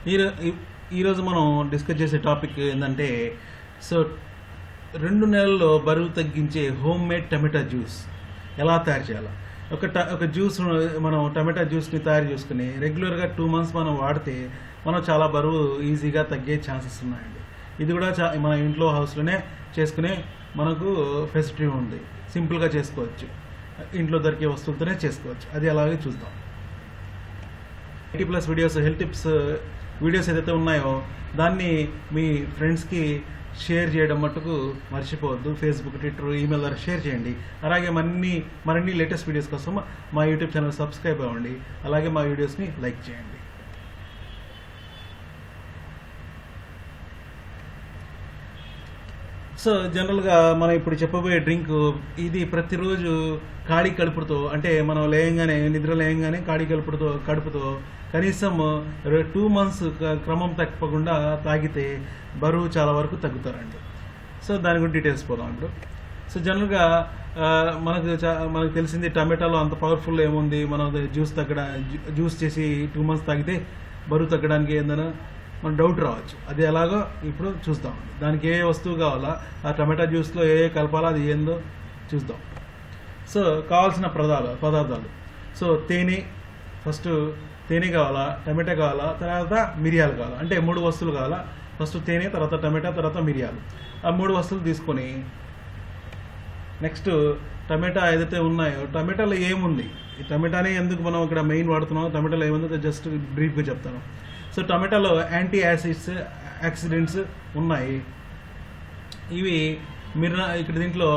ఈరోజు మనం డిస్కస్ చేసే టాపిక్ ఏంటంటే, సో 2 నెలల్లో బరువు తగ్గించే హోమ్ మేడ్ టమాటా జ్యూస్ ఎలా తయారు చేయాలి. ఒక జ్యూస్ మనం టమాటా జ్యూస్ని తయారు చేసుకుని రెగ్యులర్గా 2 months మనం వాడితే మనం చాలా బరువు ఈజీగా తగ్గే ఛాన్సెస్ ఉన్నాయండి. ఇది కూడా మన ఇంట్లో హౌస్లోనే చేసుకునే మనకు ఫెసిలిటీ ఉంది. సింపుల్గా చేసుకోవచ్చు, ఇంట్లో దొరికే వస్తువులతోనే చేసుకోవచ్చు. అది అలాగే చూద్దాం. 80+ వీడియోస్, హెల్త్ టిప్స్ వీడియోస్ ఏదైతే ఉన్నాయో దాన్ని మీ ఫ్రెండ్స్కి షేర్ చేయడం మట్టుకు మర్చిపోవద్దు. ఫేస్బుక్, ట్విట్టర్, ఈమెయిల్ ద్వారా షేర్ చేయండి. అలాగే మరిన్ని లేటెస్ట్ వీడియోస్ కోసం మా యూట్యూబ్ ఛానల్ సబ్స్క్రైబ్ అవ్వండి. అలాగే మా వీడియోస్ని లైక్ చేయండి. సో జనరల్గా మనం ఇప్పుడు చెప్పబోయే డ్రింక్ ఇది ప్రతిరోజు ఖాళీ కడుపుతో, అంటే మనం నిద్ర లేయంగానే ఖాళీ కడుపుతో కనీసం 2 months క్రమం తప్పకుండా తాగితే బరువు చాలా వరకు తగ్గుతారండి. సో దాని గురించి డీటెయిల్స్ పోదాం ఇప్పుడు. సో జనరల్గా మనకు తెలిసింది టమాటాలో అంత పవర్ఫుల్ ఏముంది, మనం జ్యూస్ చేసి 2 months తాగితే బరువు తగ్గడానికి ఏందన్నా మన డౌట్ రావచ్చు. అది ఎలాగో ఇప్పుడు చూద్దాం. దానికి ఏ వస్తువు కావాలా, ఆ టమాటా జ్యూస్లో ఏ కలపాలా, అది ఏందో చూద్దాం. సో కావాల్సిన పదార్థాలు. సో ఫస్ట్ తేనె కావాలా, టమాటా కావాలా, తర్వాత మిరియాలు కావాలా. అంటే 3 వస్తువులు కావాలా. ఫస్ట్ తేనె, తర్వాత టమాటా, తర్వాత మిరియాలు. ఆ 3 వస్తువులు తీసుకొని నెక్స్ట్ టమాటా ఏదైతే ఉన్నాయో, టమాటాలో ఏముంది, ఈ టమాటానే ఎందుకు మనం ఇక్కడ మెయిన్ వాడుతున్నాం, టమాటాలో ఏముందో జస్ట్ బ్రీఫ్గా చెప్తాను. సో టమాటాలో యాంటీ యాక్సిడెంట్స్ ఉన్నాయి. ఇవి ఇక్కడ దీంట్లో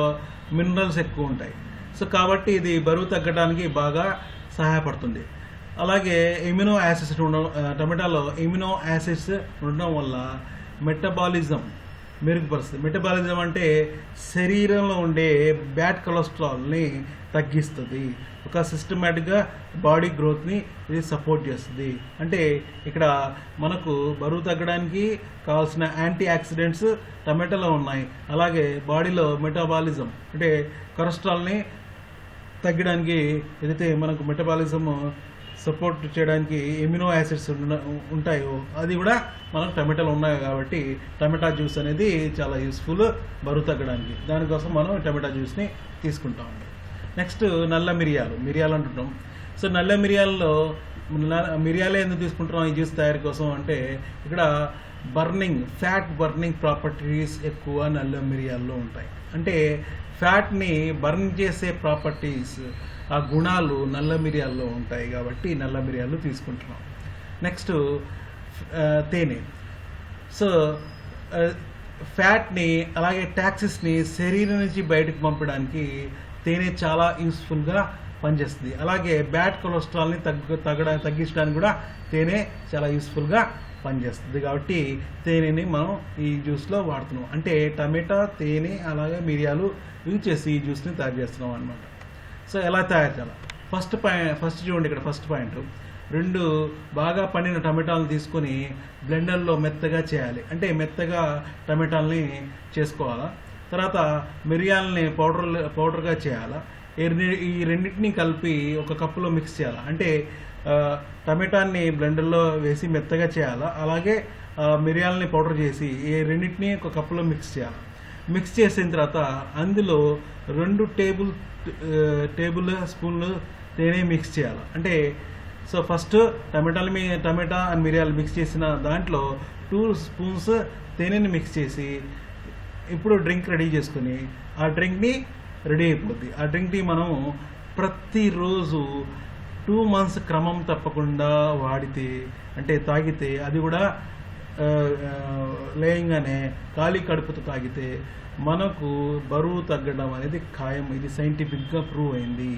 మినరల్స్ ఎక్కువ ఉంటాయి. సో కాబట్టి ఇది బరువు తగ్గడానికి బాగా సహాయపడుతుంది. అలాగే ఎమినో యాసిడ్స్ టమాటాలో ఎమినో యాసిడ్స్ ఉండడం వల్ల మెటబాలిజం మెరుగుపరుస్తుంది. మెటబాలిజం అంటే శరీరంలో ఉండే బ్యాడ్ కొలెస్ట్రాల్ని తగ్గిస్తుంది. ఒక సిస్టమేటిక్గా బాడీ గ్రోత్ని ఇది సపోర్ట్ చేస్తుంది. అంటే ఇక్కడ మనకు బరువు తగ్గడానికి కావాల్సిన యాంటీ ఆక్సిడెంట్స్ టమాటాలో ఉన్నాయి. అలాగే బాడీలో మెటబాలిజం అంటే కొలెస్ట్రాల్ని తగ్గడానికి ఏదైతే మనకు మెటబాలిజం సపోర్ట్ చేయడానికి ఎమినో యాసిడ్స్ ఉంటాయో అది కూడా మనకు టమాటాలు ఉన్నాయి. కాబట్టి టమాటా జ్యూస్ అనేది చాలా యూస్ఫుల్ బరువు తగ్గడానికి. దానికోసం మనం టమాటా జ్యూస్ని తీసుకుంటామండి. నెక్స్ట్ నల్ల మిరియాలు అంటుంటాం. సో నల్ల మిరియాలే ఎందుకు తీసుకుంటున్నాం ఈ జ్యూస్ తయారీ కోసం అంటే, ఇక్కడ ఫ్యాట్ బర్నింగ్ ప్రాపర్టీస్ ఎక్కువ నల్ల మిరియాల్లో ఉంటాయి. అంటే ఫ్యాట్ని బర్న్ చేసే ప్రాపర్టీస్, ఆ గుణాలు నల్ల మిరియాల్లో ఉంటాయి. కాబట్టి నల్ల మిరియాలు తీసుకుంటున్నాం. నెక్స్ట్ తేనె. సో ఫ్యాట్ని అలాగే టాక్సిస్ని శరీరం నుంచి బయటకు పంపడానికి తేనె చాలా యూస్ఫుల్గా పనిచేస్తుంది. అలాగే బ్యాడ్ కొలెస్ట్రాల్ని తగ్గించడానికి కూడా తేనె చాలా యూస్ఫుల్గా పనిచేస్తుంది. కాబట్టి తేనెని మనం ఈ జ్యూస్లో వాడుతున్నాం. అంటే టమాటా, తేనె అలాగే మిరియాలు యూజ్ చేసి ఈ జ్యూస్ని తయారు చేస్తున్నాం అనమాట. సో ఎలా తయారు చేయాలి? ఫస్ట్ చూడండి, ఇక్కడ ఫస్ట్ పాయింట్, 2 బాగా పండిన టమాటాలను తీసుకొని బ్లెండర్లో మెత్తగా చేయాలి. అంటే మెత్తగా టమాటాలని చేసుకోవాలా. తర్వాత మిరియాలని పౌడర్గా చేయాలా. ఈ రెండింటినీ కలిపి ఒక కప్పులో మిక్స్ చేయాలి. అంటే టమాటాన్ని బ్లెండర్లో వేసి మెత్తగా చేయాలా. అలాగే మిరియాలని పౌడర్ చేసి ఈ రెండింటినీ ఒక కప్పులో మిక్స్ చేయాలి. మిక్స్ చేసిన తర్వాత అందులో 2 టేబుల్ స్పూన్లు తేనె మిక్స్ చేయాలి. అంటే సో ఫస్ట్ టమాటా అండ్ మిరియాలు మిక్స్ చేసిన దాంట్లో 2 spoons తేనెని మిక్స్ చేసి ఇప్పుడు డ్రింక్ రెడీ చేసుకుని ఆ డ్రింక్ని రెడీ అయిపోద్ది. ఆ డ్రింక్ని మనం ప్రతిరోజు 2 months క్రమం తప్పకుండా వాడితే, అంటే తాగితే, అది కూడా లేయంగానే ఖాళీ కడుపుతో తాగితే మనకు బరువు తగ్గడం అనేది ఖాయం. ఇది సైంటిఫిక్గా ప్రూవ్ అయింది.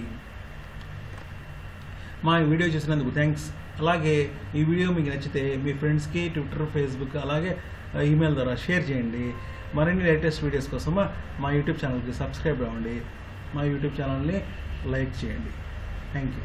మా వీడియో చూసినందుకు థ్యాంక్స్. అలాగే ఈ వీడియో మీకు నచ్చితే మీ ఫ్రెండ్స్కి ట్విట్టర్, ఫేస్బుక్ అలాగే ఈమెయిల్ ద్వారా షేర్ చేయండి. మరిన్ని లేటెస్ట్ వీడియోస్ కోసం మా యూట్యూబ్ ఛానల్కి సబ్స్క్రైబ్ అవ్వండి. మా యూట్యూబ్ ఛానల్ని లైక్ చేయండి. Thank you.